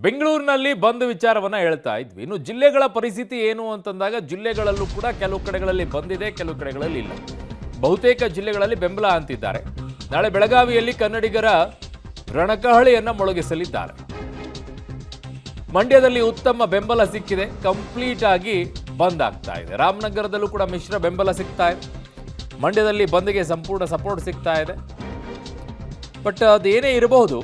ಬೆಂಗಳೂರಿನಲ್ಲಿ ಬಂದ್ ವಿಚಾರವನ್ನ ಹೇಳ್ತಾ ಇದ್ವಿ. ಇನ್ನು ಜಿಲ್ಲೆಗಳ ಪರಿಸ್ಥಿತಿ ಏನು ಅಂತಂದಾಗ ಜಿಲ್ಲೆಗಳಲ್ಲೂ ಕೂಡ ಕೆಲವು ಕಡೆಗಳಲ್ಲಿ ಬಂದಿದೆ, ಕೆಲವು ಕಡೆಗಳಲ್ಲಿ ಇಲ್ಲ. ಬಹುತೇಕ ಜಿಲ್ಲೆಗಳಲ್ಲಿ ಬೆಂಬಲ ಅಂತಿದ್ದಾರೆ. ನಾಳೆ ಬೆಳಗಾವಿಯಲ್ಲಿ ಕನ್ನಡಿಗರ ರಣಕಹಳಿಯನ್ನ ಮೊಳಗಿಸಲಿದ್ದಾರೆ. ಮಂಡ್ಯದಲ್ಲಿ ಉತ್ತಮ ಬೆಂಬಲ ಸಿಕ್ಕಿದೆ, ಕಂಪ್ಲೀಟ್ ಆಗಿ ಬಂದ್ ಆಗ್ತಾ ಇದೆ. ರಾಮನಗರದಲ್ಲೂ ಕೂಡ ಮಿಶ್ರ ಬೆಂಬಲ ಸಿಗ್ತಾ ಇದೆ. ಮಂಡ್ಯದಲ್ಲಿ ಬಂದ್ಗೆ ಸಂಪೂರ್ಣ ಸಪೋರ್ಟ್ ಸಿಗ್ತಾ ಇದೆ. ಬಟ್ ಅದೇನೇ ಇರಬಹುದು,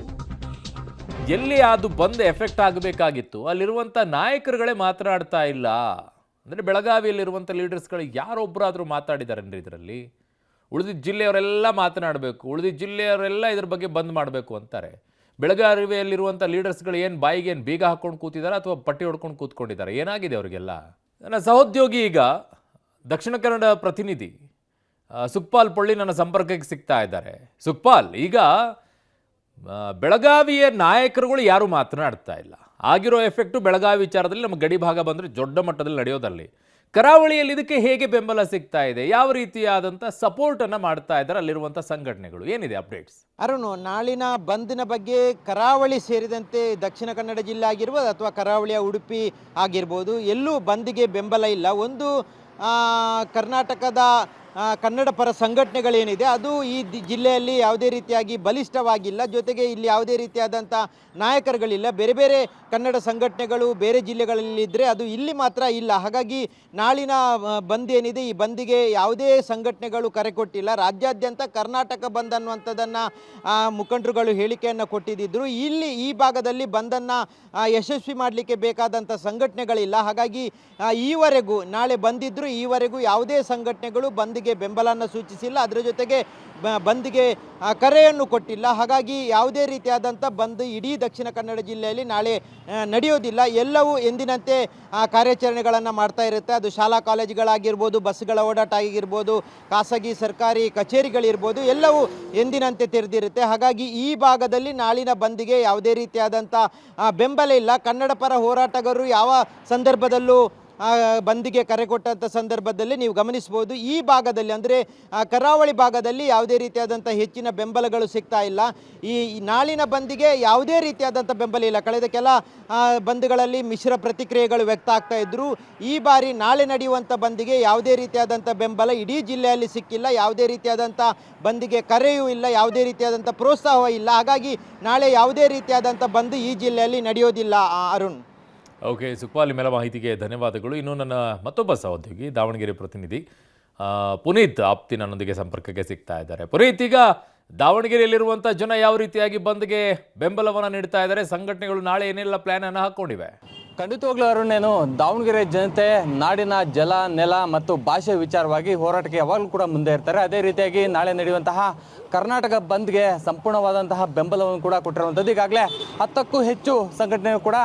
ಎಲ್ಲಿ ಅದು ಬಂದ್ ಎಫೆಕ್ಟ್ ಆಗಬೇಕಾಗಿತ್ತು ಅಲ್ಲಿರುವಂಥ ನಾಯಕರುಗಳೇ ಮಾತನಾಡ್ತಾ ಇಲ್ಲ. ಅಂದರೆ ಬೆಳಗಾವಿಯಲ್ಲಿರುವಂಥ ಲೀಡರ್ಸ್ಗಳು ಯಾರೊಬ್ಬರಾದರೂ ಮಾತಾಡಿದಾರೇನ್ರಿ ಇದರಲ್ಲಿ? ಉಳಿದಿದ್ದ ಜಿಲ್ಲೆಯವರೆಲ್ಲ ಮಾತನಾಡಬೇಕು, ಉಳಿದಿದ್ದ ಜಿಲ್ಲೆಯವರೆಲ್ಲ ಇದ್ರ ಬಗ್ಗೆ ಬಂದ್ ಮಾಡಬೇಕು ಅಂತಾರೆ. ಬೆಳಗಾವಿಯಲ್ಲಿರುವಂಥ ಲೀಡರ್ಸ್ಗಳು ಏನು ಬಾಯಿಗೆ ಏನು ಬೀಗ ಹಾಕ್ಕೊಂಡು ಕೂತಿದ್ದಾರೆ ಅಥವಾ ಪಟ್ಟಿ ಹೊಡ್ಕೊಂಡು ಕೂತ್ಕೊಂಡಿದ್ದಾರೆ? ಏನಾಗಿದೆ ಅವರಿಗೆಲ್ಲ? ನನ್ನ ಸಹೋದ್ಯೋಗಿ ಈಗ ದಕ್ಷಿಣ ಕನ್ನಡ ಪ್ರತಿನಿಧಿ ಸುಕ್ಪಾಲ್ ಪೊಳ್ಳಿ ನನ್ನ ಸಂಪರ್ಕಕ್ಕೆ ಸಿಗ್ತಾ ಇದ್ದಾರೆ. ಸುಕ್ಪಾಲ್, ಈಗ ಬೆಳಗಾವಿಯ ನಾಯಕರುಗಳು ಯಾರು ಮಾತನಾಡ್ತಾ ಇಲ್ಲ. ಆಗಿರೋ ಎಫೆಕ್ಟು ಬೆಳಗಾವಿ ವಿಚಾರದಲ್ಲಿ ನಮ್ಮ ಗಡಿ ಭಾಗ ಬಂದರೆ ದೊಡ್ಡ ಮಟ್ಟದಲ್ಲಿ ನಡೆಯೋದಲ್ಲಿ. ಕರಾವಳಿಯಲ್ಲಿ ಇದಕ್ಕೆ ಹೇಗೆ ಬೆಂಬಲ ಸಿಗ್ತಾ ಇದೆ? ಯಾವ ರೀತಿಯಾದಂಥ ಸಪೋರ್ಟನ್ನು ಮಾಡ್ತಾ ಇದ್ದಾರೆ ಅಲ್ಲಿರುವಂಥ ಸಂಘಟನೆಗಳು? ಏನಿದೆ ಅಪ್ಡೇಟ್ಸ್? ಅರುಣ್, ನಾಳಿನ ಬಂದ್ನ ಬಗ್ಗೆ ಕರಾವಳಿ ಸೇರಿದಂತೆ ದಕ್ಷಿಣ ಕನ್ನಡ ಜಿಲ್ಲೆ ಆಗಿರ್ಬೋದು ಅಥವಾ ಕರಾವಳಿಯ ಉಡುಪಿ ಆಗಿರ್ಬೋದು, ಎಲ್ಲೂ ಬಂದ್ಗೆ ಬೆಂಬಲ ಇಲ್ಲ. ಒಂದು ಕರ್ನಾಟಕದ ಕನ್ನಡ ಪರ ಸಂಘಟನೆಗಳೇನಿದೆ ಅದು ಈ ಜಿಲ್ಲೆಯಲ್ಲಿ ಯಾವುದೇ ರೀತಿಯಾಗಿ ಬಲಿಷ್ಠವಾಗಿಲ್ಲ. ಜೊತೆಗೆ ಇಲ್ಲಿ ಯಾವುದೇ ರೀತಿಯಾದಂಥ ನಾಯಕರುಗಳಿಲ್ಲ. ಬೇರೆ ಬೇರೆ ಕನ್ನಡ ಸಂಘಟನೆಗಳು ಬೇರೆ ಜಿಲ್ಲೆಗಳಲ್ಲಿದ್ದರೆ ಅದು ಇಲ್ಲಿ ಮಾತ್ರ ಇಲ್ಲ. ಹಾಗಾಗಿ ನಾಳಿನ ಬಂದ್ ಏನಿದೆ, ಈ ಬಂದಿಗೆ ಯಾವುದೇ ಸಂಘಟನೆಗಳು ಕರೆ ಕೊಟ್ಟಿಲ್ಲ. ರಾಜ್ಯಾದ್ಯಂತ ಕರ್ನಾಟಕ ಬಂದ್ ಅನ್ನುವಂಥದ್ದನ್ನು ಮುಖಂಡರುಗಳು ಹೇಳಿಕೆಯನ್ನು ಕೊಟ್ಟಿದ್ದರು. ಇಲ್ಲಿ ಈ ಭಾಗದಲ್ಲಿ ಬಂದನ್ನು ಯಶಸ್ವಿ ಮಾಡಲಿಕ್ಕೆ ಬೇಕಾದಂಥ ಸಂಘಟನೆಗಳಿಲ್ಲ. ಹಾಗಾಗಿ ಈವರೆಗೂ ನಾಳೆ ಬಂದಿದ್ದರೂ ಈವರೆಗೂ ಯಾವುದೇ ಸಂಘಟನೆಗಳು ಬಂದಿಗೆ ಬೆಂಬಲವನ್ನು ಸೂಚಿಸಿಲ್ಲ. ಅದರ ಜೊತೆಗೆ ಬಂದ್ಗೆ ಕರೆಯನ್ನು ಕೊಟ್ಟಿಲ್ಲ. ಹಾಗಾಗಿ ಯಾವುದೇ ರೀತಿಯಾದಂಥ ಬಂದ್ ಇಡೀ ದಕ್ಷಿಣ ಕನ್ನಡ ಜಿಲ್ಲೆಯಲ್ಲಿ ನಾಳೆ ನಡೆಯೋದಿಲ್ಲ. ಎಲ್ಲವೂ ಎಂದಿನಂತೆ ಕಾರ್ಯಾಚರಣೆಗಳನ್ನು ಮಾಡ್ತಾ ಇರುತ್ತೆ. ಅದು ಶಾಲಾ ಕಾಲೇಜುಗಳಾಗಿರ್ಬೋದು, ಬಸ್ಗಳ ಓಡಾಟ ಆಗಿರ್ಬೋದು, ಖಾಸಗಿ ಸರ್ಕಾರಿ ಕಚೇರಿಗಳಿರ್ಬೋದು, ಎಲ್ಲವೂ ಎಂದಿನಂತೆ ತೆರೆದಿರುತ್ತೆ. ಹಾಗಾಗಿ ಈ ಭಾಗದಲ್ಲಿ ನಾಳಿನ ಬಂದ್ಗೆ ಯಾವುದೇ ರೀತಿಯಾದಂಥ ಬೆಂಬಲ ಇಲ್ಲ. ಕನ್ನಡ ಪರ ಹೋರಾಟಗಾರರು ಯಾವ ಸಂದರ್ಭದಲ್ಲೂ ಬಂದ್ಗೆ ಕರೆ ಕೊಟ್ಟಂಥ ಸಂದರ್ಭದಲ್ಲಿ ನೀವು ಗಮನಿಸ್ಬೋದು, ಈ ಭಾಗದಲ್ಲಿ ಅಂದರೆ ಕರಾವಳಿ ಭಾಗದಲ್ಲಿ ಯಾವುದೇ ರೀತಿಯಾದಂಥ ಹೆಚ್ಚಿನ ಬೆಂಬಲಗಳು ಸಿಗ್ತಾ ಇಲ್ಲ. ಈ ನಾಳಿನ ಬಂದ್ಗೆ ಯಾವುದೇ ರೀತಿಯಾದಂಥ ಬೆಂಬಲ ಇಲ್ಲ. ಕಳೆದ ಕೆಲ ಬಂದ್ಗಳಲ್ಲಿ ಮಿಶ್ರ ಪ್ರತಿಕ್ರಿಯೆಗಳು ವ್ಯಕ್ತ ಆಗ್ತಾ ಇದ್ದರು. ಈ ಬಾರಿ ನಾಳೆ ನಡೆಯುವಂಥ ಬಂದ್ಗೆ ಯಾವುದೇ ರೀತಿಯಾದಂಥ ಬೆಂಬಲ ಇಡೀ ಜಿಲ್ಲೆಯಲ್ಲಿ ಸಿಕ್ಕಿಲ್ಲ. ಯಾವುದೇ ರೀತಿಯಾದಂಥ ಬಂದ್ಗೆ ಕರೆಯೂ ಇಲ್ಲ, ಯಾವುದೇ ರೀತಿಯಾದಂಥ ಪ್ರೋತ್ಸಾಹ ಇಲ್ಲ. ಹಾಗಾಗಿ ನಾಳೆ ಯಾವುದೇ ರೀತಿಯಾದಂಥ ಬಂದ್ ಈ ಜಿಲ್ಲೆಯಲ್ಲಿ ನಡೆಯೋದಿಲ್ಲ. ಅರುಣ್, ಓಕೆ ಸುಕ್ಪಾಲ್, ನಿಮ್ಮೆಲ್ಲ ಮಾಹಿತಿಗೆ ಧನ್ಯವಾದಗಳು. ಇನ್ನು ನನ್ನ ಮತ್ತೊಬ್ಬ ಸಹೋದ್ಯೋಗಿ ದಾವಣಗೆರೆ ಪ್ರತಿನಿಧಿ ಪುನೀತ್ ಆಪ್ತಿ ನನ್ನೊಂದಿಗೆ ಸಂಪರ್ಕಕ್ಕೆ ಸಿಗ್ತಾ ಇದ್ದಾರೆ. ಪುನೀತ್, ಈಗ ದಾವಣಗೆರೆಯಲ್ಲಿರುವಂಥ ಜನ ಯಾವ ರೀತಿಯಾಗಿ ಬಂದ್ಗೆ ಬೆಂಬಲವನ್ನು ನೀಡ್ತಾ ಇದ್ದಾರೆ? ಸಂಘಟನೆಗಳು ನಾಳೆ ಏನೆಲ್ಲ ಪ್ಲಾನ್ ಅನ್ನು ಹಾಕ್ಕೊಂಡಿವೆ? ಖಂಡಿತವಾಗ್ಲೂ ಅರುಣೇನು, ದಾವಣಗೆರೆ ಜನತೆ ನಾಡಿನ ಜಲ, ನೆಲ ಮತ್ತು ಭಾಷೆ ವಿಚಾರವಾಗಿ ಹೋರಾಟಕ್ಕೆ ಯಾವಾಗಲೂ ಕೂಡ ಮುಂದೆ ಇರ್ತಾರೆ. ಅದೇ ರೀತಿಯಾಗಿ ನಾಳೆ ನಡೆಯುವಂತಹ ಕರ್ನಾಟಕ ಬಂದ್ಗೆ ಸಂಪೂರ್ಣವಾದಂತಹ ಬೆಂಬಲವನ್ನು ಕೂಡ ಕೊಟ್ಟಿರುವಂಥದ್ದು. ಈಗಾಗಲೇ 10ಕ್ಕೂ ಹೆಚ್ಚು ಸಂಘಟನೆಗಳು ಕೂಡ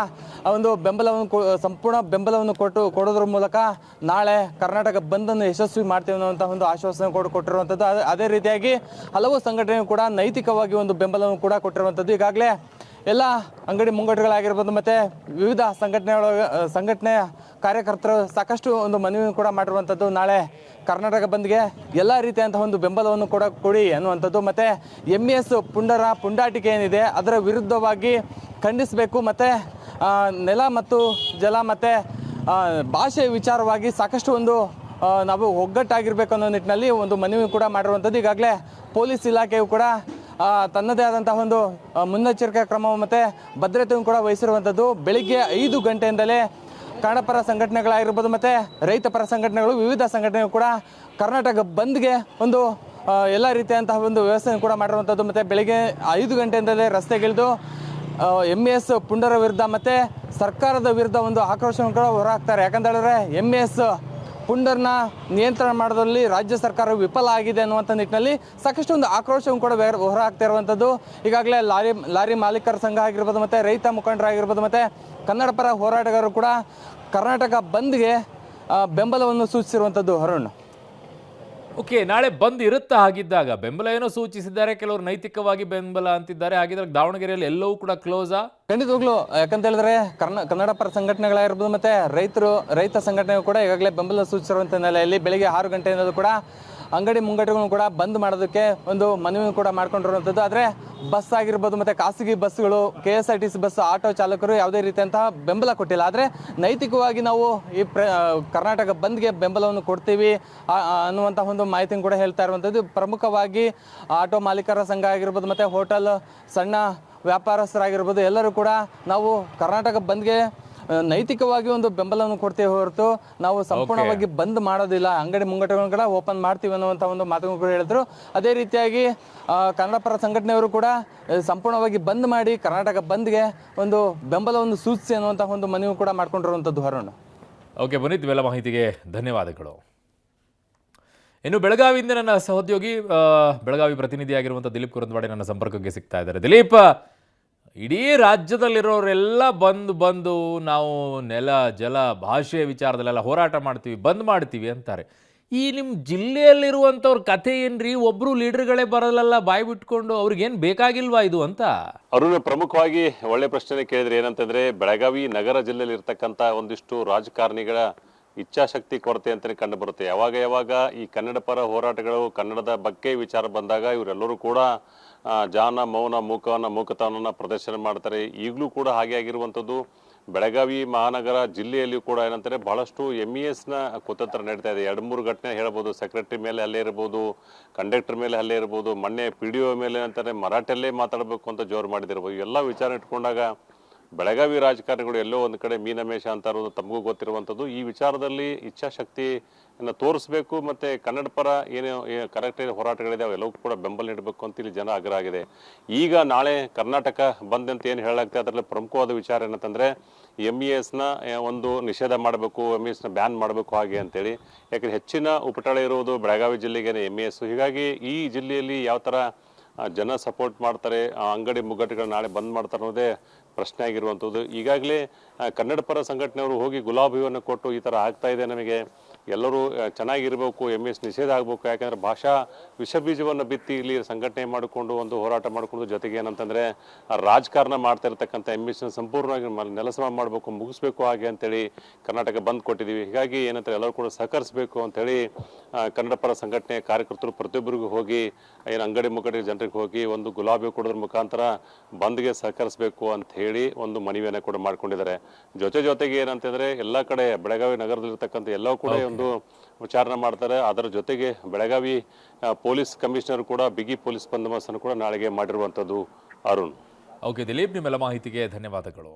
ಒಂದು ಬೆಂಬಲವನ್ನು ಸಂಪೂರ್ಣ ಬೆಂಬಲವನ್ನು ಕೊಡೋದ್ರ ಮೂಲಕ ನಾಳೆ ಕರ್ನಾಟಕ ಬಂದನ್ನು ಯಶಸ್ವಿ ಮಾಡ್ತೀವಿ ಅನ್ನುವಂಥ ಒಂದು ಆಶ್ವಾಸನೆ ಕೊಟ್ಟಿರುವಂಥದ್ದು. ಅದೇ ರೀತಿಯಾಗಿ ಹಲವು ಸಂಘಟನೆಗಳು ಕೂಡ ನೈತಿಕವಾಗಿ ಒಂದು ಬೆಂಬಲವನ್ನು ಕೂಡ ಕೊಟ್ಟಿರುವಂಥದ್ದು. ಈಗಾಗಲೇ ಎಲ್ಲ ಅಂಗಡಿ ಮುಂಗಟ್ಟುಗಳಾಗಿರ್ಬೋದು ಮತ್ತು ವಿವಿಧ ಸಂಘಟನೆಯ ಕಾರ್ಯಕರ್ತರು ಸಾಕಷ್ಟು ಒಂದು ಮನವಿಯನ್ನು ಕೂಡ ಮಾಡಿರುವಂಥದ್ದು. ನಾಳೆ ಕರ್ನಾಟಕ ಬಂದ್ಗೆ ಎಲ್ಲ ರೀತಿಯಂತಹ ಒಂದು ಬೆಂಬಲವನ್ನು ಕೂಡ ಕೊಡಿ ಅನ್ನುವಂಥದ್ದು. ಮತ್ತು MES ಪುಂಡಾಟಿಕೆ ಏನಿದೆ ಅದರ ವಿರುದ್ಧವಾಗಿ ಖಂಡಿಸಬೇಕು. ಮತ್ತು ನೆಲ ಮತ್ತು ಜಲ ಮತ್ತು ಭಾಷೆ ವಿಚಾರವಾಗಿ ಸಾಕಷ್ಟು ಒಂದು ನಾವು ಒಗ್ಗಟ್ಟಾಗಿರಬೇಕು ಅನ್ನೋ ನಿಟ್ಟಿನಲ್ಲಿ ಒಂದು ಮನವಿ ಕೂಡ ಮಾಡಿರುವಂಥದ್ದು. ಈಗಾಗಲೇ ಪೊಲೀಸ್ ಇಲಾಖೆಯು ಕೂಡ ತನ್ನದೇ ಆದಂತಹ ಒಂದು ಮುನ್ನೆಚ್ಚರಿಕಾ ಕ್ರಮ ಮತ್ತು ಭದ್ರತೆಯನ್ನು ಕೂಡ ವಹಿಸಿರುವಂಥದ್ದು. ಬೆಳಿಗ್ಗೆ 5 ಗಂಟೆಯಿಂದಲೇ ಕನ್ನಡ ಪರ ಸಂಘಟನೆಗಳಾಗಿರ್ಬೋದು ಮತ್ತು ರೈತ ಪರ ಸಂಘಟನೆಗಳು, ವಿವಿಧ ಸಂಘಟನೆಗಳು ಕೂಡ ಕರ್ನಾಟಕ ಬಂದ್ಗೆ ಒಂದು ಎಲ್ಲ ರೀತಿಯಂತಹ ಒಂದು ವ್ಯವಸ್ಥೆಯನ್ನು ಕೂಡ ಮಾಡಿರುವಂಥದ್ದು. ಮತ್ತು ಬೆಳಿಗ್ಗೆ 5 ಗಂಟೆಯಿಂದಲೇ ರಸ್ತೆಗಿಳಿದು MES ಪುಂಡರ ವಿರುದ್ಧ ಮತ್ತು ಸರ್ಕಾರದ ವಿರುದ್ಧ ಒಂದು ಆಕ್ರೋಶವನ್ನು ಕೂಡ ಹೊರಹಾಕ್ತಾರೆ. ಯಾಕಂತೇಳಿದ್ರೆ MES ಪುಂಡರ್ನ ನಿಯಂತ್ರಣ ಮಾಡೋದ್ರಲ್ಲಿ ರಾಜ್ಯ ಸರ್ಕಾರ ವಿಫಲ ಆಗಿದೆ ಅನ್ನುವಂಥ ನಿಟ್ಟಿನಲ್ಲಿ ಸಾಕಷ್ಟು ಒಂದು ಆಕ್ರೋಶವನ್ನು ಕೂಡ ಹೊರಹಾಕ್ತಾ ಇರುವಂಥದ್ದು. ಈಗಾಗಲೇ ಲಾರಿ ಮಾಲೀಕರ ಸಂಘ ಆಗಿರ್ಬೋದು ಮತ್ತು ರೈತ ಮುಖಂಡರಾಗಿರ್ಬೋದು ಮತ್ತು ಕನ್ನಡ ಪರ ಹೋರಾಟಗಾರರು ಕೂಡ ಕರ್ನಾಟಕ ಬಂದ್ಗೆ ಬೆಂಬಲವನ್ನು ಸೂಚಿಸಿರುವಂಥದ್ದು. ಅರುಣ್, ಓಕೆ, ನಾಳೆ ಬಂದ್ ಇರುತ್ತಾ? ಹಾಗಿದ್ದಾಗ ಬೆಂಬಲ ಏನೋ ಸೂಚಿಸಿದ್ದಾರೆ, ಕೆಲವರು ನೈತಿಕವಾಗಿ ಬೆಂಬಲ ಅಂತಿದ್ದಾರೆ. ಹಾಗಿದ್ರೆ ದಾವಣಗೆರೆಯಲ್ಲಿ ಎಲ್ಲವೂ ಕೂಡ ಕ್ಲೋಸಾ? ಖಂಡಿತವಾಗ್ಲೂ, ಯಾಕಂತ ಹೇಳಿದ್ರೆ ಕನ್ನಡ ಪರ ಸಂಘಟನೆಗಳಾಗಿರ್ಬೋದು ಮತ್ತು ರೈತ ಸಂಘಟನೆಗಳು ಕೂಡ ಈಗಾಗಲೇ ಬೆಂಬಲ ಸೂಚಿಸಿರುವಂಥ ನೆಲೆಯಲ್ಲಿ ಬೆಳಿಗ್ಗೆ 6 ಗಂಟೆಯಿಂದಲೂ ಕೂಡ ಅಂಗಡಿ ಮುಂಗಟ್ಟುಗಳನ್ನು ಕೂಡ ಬಂದ್ ಮಾಡೋದಕ್ಕೆ ಒಂದು ಮನವಿ ಕೂಡ ಮಾಡ್ಕೊಂಡಿರುವಂಥದ್ದು. ಆದರೆ ಬಸ್ ಆಗಿರ್ಬೋದು ಮತ್ತು ಖಾಸಗಿ ಬಸ್ಗಳು, KSRTC ಬಸ್ ಆಟೋ ಚಾಲಕರು ಯಾವುದೇ ರೀತಿಯಂತಹ ಬೆಂಬಲ ಕೊಟ್ಟಿಲ್ಲ. ಆದರೆ ನೈತಿಕವಾಗಿ ನಾವು ಈ ಕರ್ನಾಟಕ ಬಂದ್ಗೆ ಬೆಂಬಲವನ್ನು ಕೊಡ್ತೀವಿ ಅನ್ನುವಂಥ ಒಂದು ಮಾಹಿತಿಯನ್ನು ಕೂಡ ಹೇಳ್ತಾ ಇರುವಂಥದ್ದು. ಪ್ರಮುಖವಾಗಿ ಆಟೋ ಮಾಲೀಕರ ಸಂಘ ಆಗಿರ್ಬೋದು ಮತ್ತು ಹೋಟೆಲ್ ಸಣ್ಣ ವ್ಯಾಪಾರಸ್ಥರಾಗಿರ್ಬೋದು ಎಲ್ಲರೂ ಕೂಡ ನಾವು ಕರ್ನಾಟಕ ಬಂದ್ಗೆ ನೈತಿಕವಾಗಿ ಒಂದು ಬೆಂಬಲವನ್ನು ಕೊಡ್ತೀವಿ ಹೊರತು ನಾವು ಸಂಪೂರ್ಣವಾಗಿ ಬಂದ್ ಮಾಡೋದಿಲ್ಲ, ಅಂಗಡಿ ಮುಂಗಟ್ಟುಗಳನ್ನು ಕೂಡ ಓಪನ್ ಮಾಡ್ತೀವಿ ಅನ್ನುವಂಥ ಒಂದು ಮಾತುಗಳನ್ನು ಕೂಡ ಹೇಳಿದ್ರು. ಅದೇ ರೀತಿಯಾಗಿ ಕನ್ನಡ ಪರ ಸಂಘಟನೆಯವರು ಕೂಡ ಸಂಪೂರ್ಣವಾಗಿ ಬಂದ್ ಮಾಡಿ ಕರ್ನಾಟಕ ಬಂದ್ಗೆ ಒಂದು ಬೆಂಬಲವನ್ನು ಸೂಚಿಸಿ ಅನ್ನುವಂಥ ಒಂದು ಮನವಿ ಕೂಡ ಮಾಡ್ಕೊಂಡಿರುವಂಥದ್ದು. ಹರೋಣ. ಓಕೆ ಪುನೀತ್, ಇವೆಲ್ಲ ಮಾಹಿತಿಗೆ ಧನ್ಯವಾದಗಳು. ಇನ್ನು ಬೆಳಗಾವಿಯಿಂದ ನನ್ನ ಸಹೋದ್ಯೋಗಿ ಬೆಳಗಾವಿ ಪ್ರತಿನಿಧಿಯಾಗಿರುವಂಥ ದಿಲೀಪ್ ಕುರಂದವಾಡೆ ನನ್ನ ಸಂಪರ್ಕಕ್ಕೆ ಸಿಗ್ತಾ ಇದ್ದಾರೆ. ದಿಲೀಪ್, ಇಡೀ ರಾಜ್ಯದಲ್ಲಿರೋರೆಲ್ಲ ಬಂದು ನಾವು ನೆಲ ಜಲ ಭಾಷೆ ವಿಚಾರದಲ್ಲೆಲ್ಲ ಹೋರಾಟ ಮಾಡ್ತೀವಿ, ಬಂದ್ ಮಾಡ್ತೀವಿ ಅಂತಾರೆ. ಈ ನಿಮ್ಮ ಜಿಲ್ಲೆಯಲ್ಲಿರುವಂಥವ್ರ ಕಥೆ ಏನ್ರಿ? ಒಬ್ಬರು ಲೀಡರ್ಗಳೇ ಬರಲ್ಲ, ಬಾಯಿ ಬಿಟ್ಕೊಂಡು, ಅವ್ರಿಗೇನು ಬೇಕಾಗಿಲ್ವಾ ಇದು ಅಂತ? ಅರುಣ್, ಪ್ರಮುಖವಾಗಿ ಒಳ್ಳೆ ಪ್ರಶ್ನೆ ಕೇಳಿದ್ರೆ ಏನಂತಂದ್ರೆ, ಬೆಳಗಾವಿ ನಗರ ಜಿಲ್ಲೆಯಲ್ಲಿ ಇರ್ತಕ್ಕಂಥ ಒಂದಿಷ್ಟು ರಾಜಕಾರಣಿಗಳ ಇಚ್ಛಾಶಕ್ತಿ ಕೊರತೆ ಅಂತಲೇ ಕಂಡು ಬರುತ್ತೆ. ಯಾವಾಗ ಈ ಕನ್ನಡ ಪರ ಹೋರಾಟಗಳು, ಕನ್ನಡದ ಬಗ್ಗೆ ವಿಚಾರ ಬಂದಾಗ ಇವರೆಲ್ಲರೂ ಕೂಡ ಜಾನ ಮೌನ ಮೂಕತನವನ್ನು ಪ್ರದರ್ಶನ ಮಾಡ್ತಾರೆ. ಈಗಲೂ ಕೂಡ ಹಾಗೆ ಆಗಿರುವಂಥದ್ದು. ಬೆಳಗಾವಿ ಮಹಾನಗರ ಜಿಲ್ಲೆಯಲ್ಲಿಯೂ ಕೂಡ ಏನಂತಾರೆ, ಬಹಳಷ್ಟು MESನ ಕುತಂತ್ರ ನಡೀತಾ ಇದೆ. 2-3 ಘಟನೆ ಹೇಳ್ಬೋದು. ಸೆಕ್ರೆಟರಿ ಮೇಲೆ ಹಲ್ಲೆ ಇರ್ಬೋದು, ಕಂಡಕ್ಟರ್ ಮೇಲೆ ಹಲ್ಲೆ ಇರ್ಬೋದು, ಮೊನ್ನೆ PDO ಮೇಲೆ ಅಂತಾರೆ ಮರಾಠಲ್ಲೇ ಮಾತಾಡಬೇಕು ಅಂತ ಜೋರು ಮಾಡಿದಿರ್ಬೋದು. ಎಲ್ಲ ವಿಚಾರ ಇಟ್ಕೊಂಡಾಗ ಬೆಳಗಾವಿ ರಾಜಕಾರಣಿಗಳು ಎಲ್ಲೋ ಒಂದು ಕಡೆ ಮೀನಮೇಷ ಅಂತ ಇರೋದು ತಮಗೂ ಗೊತ್ತಿರುವಂಥದ್ದು. ಈ ವಿಚಾರದಲ್ಲಿ ಇಚ್ಛಾಶಕ್ತಿಯನ್ನು ತೋರಿಸ್ಬೇಕು, ಮತ್ತು ಕನ್ನಡ ಪರ ಏನು ಕರೆಕ್ಟ್ ಹೋರಾಟಗಳಿದೆ ಅವೆಲ್ಲವೂ ಕೂಡ ಬೆಂಬಲ ನೀಡಬೇಕು ಅಂತ ಇಲ್ಲಿ ಜನ ಆಗ್ರಹ ಆಗಿದೆ. ಈಗ ನಾಳೆ ಕರ್ನಾಟಕ ಬಂದ್ ಅಂತ ಏನು ಹೇಳಲಾಗ್ತದೆ, ಅದರಲ್ಲಿ ಪ್ರಮುಖವಾದ ವಿಚಾರ ಏನಂತಂದರೆ MESನ ಒಂದು ನಿಷೇಧ ಮಾಡಬೇಕು, MESನ ಬ್ಯಾನ್ ಮಾಡಬೇಕು ಹಾಗೆ ಅಂತೇಳಿ. ಯಾಕಂದರೆ ಹೆಚ್ಚಿನ ಉಪಟಳ ಇರುವುದು ಬೆಳಗಾವಿ ಜಿಲ್ಲೆಗೇನೆ MES. ಹೀಗಾಗಿ ಈ ಜಿಲ್ಲೆಯಲ್ಲಿ ಯಾವ ಥರ ಜನ ಸಪೋರ್ಟ್ ಮಾಡ್ತಾರೆ, ಅಂಗಡಿ ಮುಗ್ಗಟ್ಟುಗಳು ನಾಳೆ ಬಂದ್ ಮಾಡ್ತಾರೆ ಅನ್ನೋದೇ ಪ್ರಶ್ನೆ ಆಗಿರುವಂಥದ್ದು. ಈಗಾಗಲೇ ಕನ್ನಡ ಪರ ಸಂಘಟನೆಯವರು ಹೋಗಿ ಗುಲಾಬಿಯನ್ನು ಕೊಟ್ಟು ಈ ಥರ ಆಗ್ತಾ ಇದೆ, ನಮಗೆ ಎಲ್ಲರೂ ಚೆನ್ನಾಗಿರಬೇಕು, MES ನಿಷೇಧ ಆಗಬೇಕು, ಯಾಕೆಂದರೆ ಭಾಷಾ ವಿಷಬೀಜವನ್ನು ಬಿತ್ತಿ ಇಲ್ಲಿ ಸಂಘಟನೆ ಮಾಡಿಕೊಂಡು ಒಂದು ಹೋರಾಟ ಮಾಡಿಕೊಂಡು, ಜೊತೆಗೆ ಏನಂತಂದರೆ ರಾಜಕಾರಣ ಮಾಡ್ತಾ ಇರ್ತಕ್ಕಂಥ MESನ ಸಂಪೂರ್ಣವಾಗಿ ನೆಲಸಮ ಮಾಡಬೇಕು, ಮುಗಿಸ್ಬೇಕು ಹಾಗೆ ಅಂತೇಳಿ ಕರ್ನಾಟಕ ಬಂದ್ ಕೊಟ್ಟಿದ್ದೀವಿ. ಹೀಗಾಗಿ ಏನಂತಾರೆ ಎಲ್ಲರೂ ಕೂಡ ಸಹಕರಿಸಬೇಕು ಅಂಥೇಳಿ ಕನ್ನಡ ಪರ ಸಂಘಟನೆ ಕಾರ್ಯಕರ್ತರು ಪ್ರತಿಯೊಬ್ಬರಿಗೂ ಹೋಗಿ ಏನು ಅಂಗಡಿ ಮುಗ್ಗಡಿ ಜನರಿಗೆ ಹೋಗಿ ಒಂದು ಗುಲಾಬಿ ಕೊಡೋದ್ರ ಮುಖಾಂತರ ಬಂದ್ಗೆ ಸಹಕರಿಸಬೇಕು ಅಂತ ಹೇಳಿ ಒಂದು ಮನವಿಯನ್ನು ಕೂಡ ಮಾಡ್ಕೊಂಡಿದ್ದಾರೆ. ಜೊತೆಗೆ ಏನಂತಂದ್ರೆ ಎಲ್ಲ ಕಡೆ ಬೆಳಗಾವಿ ನಗರದಲ್ಲಿರ್ತಕ್ಕಂಥ ಎಲ್ಲವೂ ಕೂಡ ಒಂದು ವಿಚಾರಣೆ ಮಾಡ್ತಾರೆ. ಅದರ ಜೊತೆಗೆ ಬೆಳಗಾವಿ ಪೊಲೀಸ್ ಕಮಿಷನರ್ ಕೂಡ ಬಿಗಿ ಪೊಲೀಸ್ ಬಂದೋಬಸ್ತನ್ನು ಕೂಡ ನಾಳೆಗೆ ಮಾಡಿರುವಂಥದ್ದು. ಅರುಣ್. ಓಕೆ ದಿಲೀಪ್, ನಿಮ್ಮೆಲ್ಲ ಮಾಹಿತಿಗೆ ಧನ್ಯವಾದಗಳು.